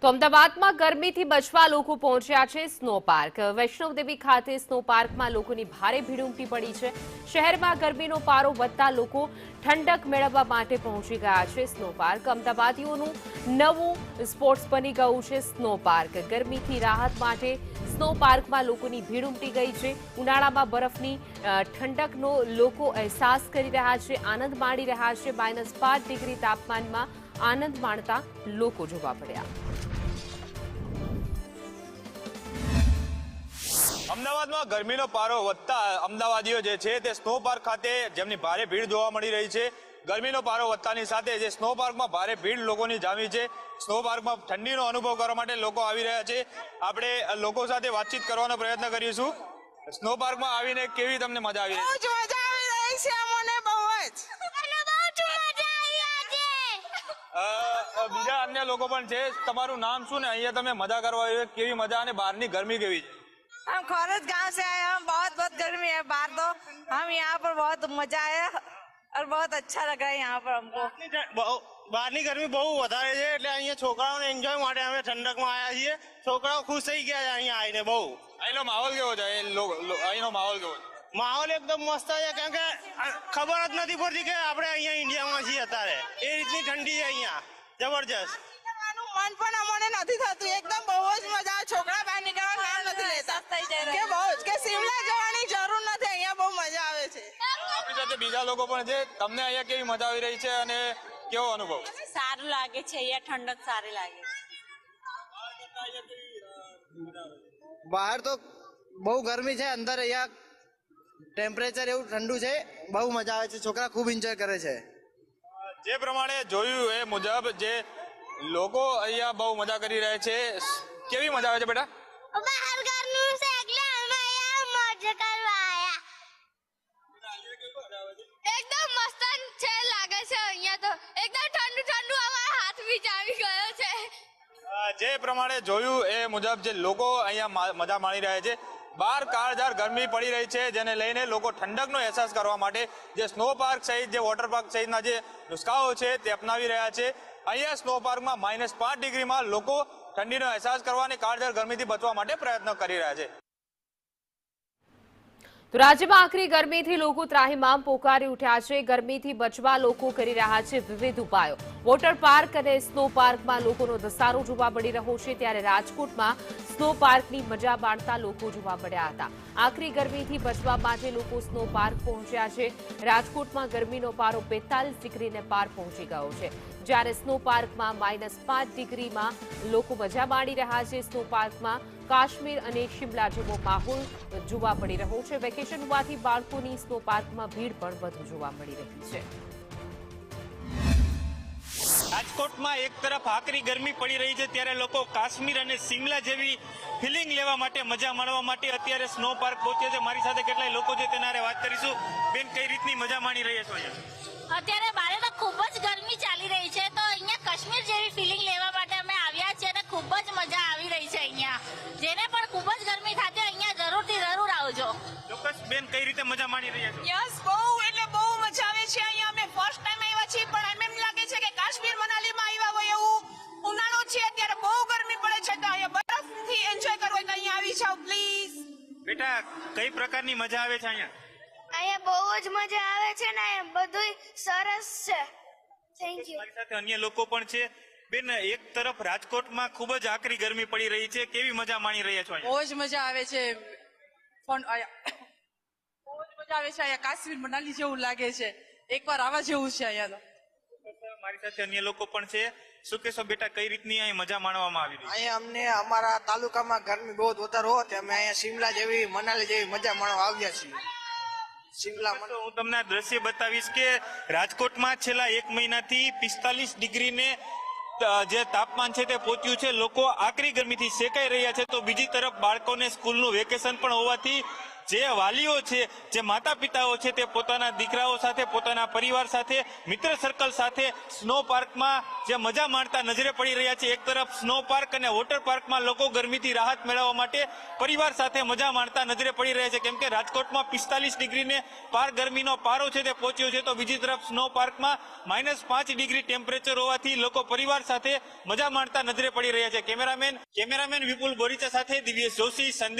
તો અમદાવાદમાં ગરમીથી બચવા લોકો પહોંચ્યા છે સ્નો પાર્ક. વૈષ્ણવદેવી ખાતે સ્નો પાર્કમાં લોકોની ભારે ભીડ ઉમટી પડી છે. શહેરમાં ગરમીનો પારો વધતા લોકો ઠંડક મેળવવા માટે પહોંચી ગયા છે સ્નો પાર્ક. અમદાવાદીઓનું નવું સ્પોર્ટ્સ બની ગયું છે સ્નો પાર્ક. ગરમીથી રાહત માટે સ્નો પાર્કમાં લોકોની ભીડ ઉમટી ગઈ છે. ઉનાળામાં બરફની ઠંડકનો લોકો અહેસાસ કરી રહ્યા છે, આનંદ માણી રહ્યા છે. -5 ડિગ્રી તાપમાનમાં આનંદ માણતા લોકો જોવા મળ્યા. અમદાવાદમાં ગરમીનો પારો વધતા અમદાવાદીઓ જે છે તે સ્નો પાર્ક ખાતે જેમની ભારે ભીડ જોવા મળી રહી છે. ગરમીનો પારો વધતાની સાથે જે સ્નો પાર્કમાં ભારે ભીડ લોકોની જામી છે. સ્નો પાર્કમાં ઠંડીનો અનુભવ કરવા માટે લોકો આવી રહ્યા છે. આપણે લોકો સાથે વાતચીત કરવાનો પ્રયત્ન કરીશું. સ્નો પાર્કમાં આવીને કેવી તમને મજા આવી રહી છે? બીજા અન્ય લોકો પણ છે. તમારું નામ શું ને અહીંયા તમે મજા કરવા આવ્યો, કેવી મજા અને બહારની ગરમી કેવી છે? हम खौरत गांव से आए हैं, बहुत गर्मी है बाहर, तो हम यहाँ पर बहुत मजा आया और बहुत अच्छा लगा यहाँ पर हमको. બહારની ગરમી બહુ વધારે છે એટલે અહીંયા છોકરાઓને એન્જોય માટે અમે ઠંડકમાં આવ્યા છીએ. છોકરાઓ ખુશ થઈ ગયા છે અહીંયા આવીને. બહુ અહીંનો માહોલ કેવો છે? અહીંનો માહોલ કેવો છે? માહોલ એકદમ મસ્ત છે, કારણ કે ખબર જ નથી પડતી કે આપણે અહીંયા ઇન્ડિયામાં છીએ અત્યારે. એ રીતની ઠંડી છે અહીંયા, જબરજસ્ત. મન પણ અમને નથી થતું, એકદમ બહુ જ મજા. છોકરા બહાર નીકળવા નામ નથી લેતા કે બહુ જ કે શિમલા જવાની જરૂર નથી, અહીંયા બહુ મજા આવે છે. આપણી સાથે બીજા લોકો પણ છે. તમને અહીંયા કેવી મજા આવી રહી છે અને કેવો અનુભવ? સારું લાગે છે, અહીંયા ઠંડક સારી લાગે છે. બહાર તો બહુ ગરમી છે, અંદર અહીંયા ટેમ્પરેચર એવું ઠંડુ છે, બહુ મજા આવે છે. છોકરા ખૂબ એન્જોય કરે છે. જે પ્રમાણે જોયું એ મુજબ જે લોકો અહીંયા બહુ મજા કરી રહ્યા છે. કેવી મજા આવે છે બેટા? બહાર ગરમી છે એટલે અમે અહીંયા મોજ કરવા આયા. એકદમ મસ્ત છે લાગે છે અહીંયા તો. એકદમ ઠંડુ ઠંડુ અમારા હાથ બી જામી ગયો છે. જે પ્રમાણે જોયું એ મુજબ જે લોકો અહીંયા મજા માણી રહ્યા છે. બહાર કાળઝાળ ગરમી પડી રહી છે, જેને લઈને લોકો ઠંડકનો અહેસાસ કરવા માટે જે સ્નો પાર્ક સહિત જે વોટર પાર્ક સહિતના જે નુસ્ખાઓ છે તે અપનાવી રહ્યા છે. અહીંયા સ્નો પાર્કમાં -5 ડિગ્રીમાં લોકો ઠંડીનો અહેસાસ કરવા અને કાળઝાળ ગરમીથી બચવા માટે પ્રયત્ન કરી રહ્યા છે. તો રાજ્યમાં આકરી ગરમીથી લોકો ત્રાહિમામ પોકારી ઉઠ્યા છે. ગરમીથી બચવા લોકો કરી રહ્યા છે વિવિધ ઉપાયો. વોટર પાર્ક અને સ્નો પાર્કમાં લોકોનો ધસારો જોવા મળી રહ્યો છે, ત્યારે રાજકોટમાં સ્નો પાર્કની મજા માણતા લોકો જોવા મળ્યા હતા. આકરી ગરમીથી બચવા માટે લોકો સ્નો પાર્ક પહોંચ્યા છે. રાજકોટમાં ગરમીનો પારો 45 ડિગ્રીને પાર પહોંચી ગયો છે, જ્યારે સ્નો પાર્કમાં -5 ડિગ્રીમાં લોકો મજા માણી રહ્યા છે. સ્નો પાર્કમાં કાશ્મીર અને શિમલા જેવો માહોલ જોવા મળી રહ્યો છે. વેકેશન હોવાથી બાળકોની સ્નો પાર્કમાં ભીડ પણ વધુ જોવા મળી રહી છે. રાજકોટમાં એક તરફ આકરી ગરમી પડી રહી છે, ત્યારે લોકો કાશ્મીર અને શિમલા જેવી ફિલિંગ લેવા માટે, મજા માણવા માટે અત્યારે સ્નો પાર્ક પહોંચ્યા છે. મારી સાથે કેટલાય લોકો છે તેના હારે વાત કરીશું. બેન, કઈ રીતની મજા માણી રહ્યા છો અહીંયા? અત્યારે બારે તો ખૂબ જ ગરમી ચાલી રહી છે, તો અહીંયા કાશ્મીર જેવી ફિલિંગ લેવા માટે અમે આવ્યા છીએ અને ખૂબ જ મજા આવી રહી છે અહીંયા. જેને પણ ખૂબ જ ગરમી થતી અહીંયા જરૂર આવજો. ચોક્કસ. બેન, કઈ રીતે મજા માણી રહ્યા છો? યસ, બહુ એટલે બહુ મજા આવે છે અહીંયા. અમે ફર્સ્ટ ટાઈમ આવ્યા છીએ, પણ એમ લાગે છે કે કાશ્મીર મનાલીમાં આવ્યા હોય એવું. ઉનાળો છે અત્યારે, બહુ ગરમી પડે છે, તો અહીંયા બરફથી એન્જોય કરવો હોય તો અહીંયા આવી જાઓ પ્લીઝ. બેટા, કઈ પ્રકારની મજા આવે છે અહીંયા? અહીંયા બહુ જ મજા આવે છે ને બધું સરસ છે. Thank you. મારી સાથે અન્ય લોકો પણ છે. બેન, એક તરફ રાજકોટમાં ખૂબ જ આકરી ગરમી પડી રહી છે, કેવી મજા માણી રહ્યા છો અહીંયા? બહુ જ મજા આવે છે. બહુ જ મજા આવે છે અહીંયા. કાશ્મીર મનાલી જેવું લાગે છે, એકવાર આવા જેવું છે અહીંયા તો. મારી સાથે અન્ય લોકો પણ છે. શું કહેશો બેટા, કઈ રીતની અહીં મજા માણવામાં આવી રહી છે? અહીંયા અમને અમારા તાલુકામાં ગરમી બહુ વધારે હોવાથી અમે અહીંયા શિમલા જેવી, મનાલી જેવી મજા માણવા આવ્યા છીએ. તો હું તમને આ દ્રશ્ય બતાવીશ કે રાજકોટમાં છેલ્લા 1 મહિનાથી 45 ડિગ્રીને જે તાપમાન છે તે પહોંચ્યું છે. લોકો આકરી ગરમીથી શેકાઈ રહ્યા છે. તો બીજી તરફ બાળકોને સ્કૂલનું વેકેશન પણ હોવાથી જે વાલીઓ છે, જે માતા પિતાઓ છે, તે પોતાના દીકરાઓ સાથે, પોતાના પરિવાર સાથે, મિત્ર સર્કલ સાથે સ્નો પાર્કમાં જે મજા માણતા નજરે પડી રહ્યા છે. એક તરફ સ્નો પાર્ક અને વોટર પાર્કમાં લોકો ગરમીથી રાહત મેળવવા માટે પરિવાર સાથે મજા માણતા નજરે પડી રહ્યા છે, કેમ કે રાજકોટમાં 45 ડિગ્રીને પાર ગરમીનો પારો છે તે પહોંચ્યો છે, તો બીજી તરફ સ્નો પાર્કમાં -5 ડિગ્રી ટેમ્પરેચર હોવાથી લોકો પરિવાર સાથે મજા માણતા નજરે પડી રહ્યા છે. કેમેરામેન વિપુલ બોરીચા સાથે દિવ્યેશ જોશી, સંદેશ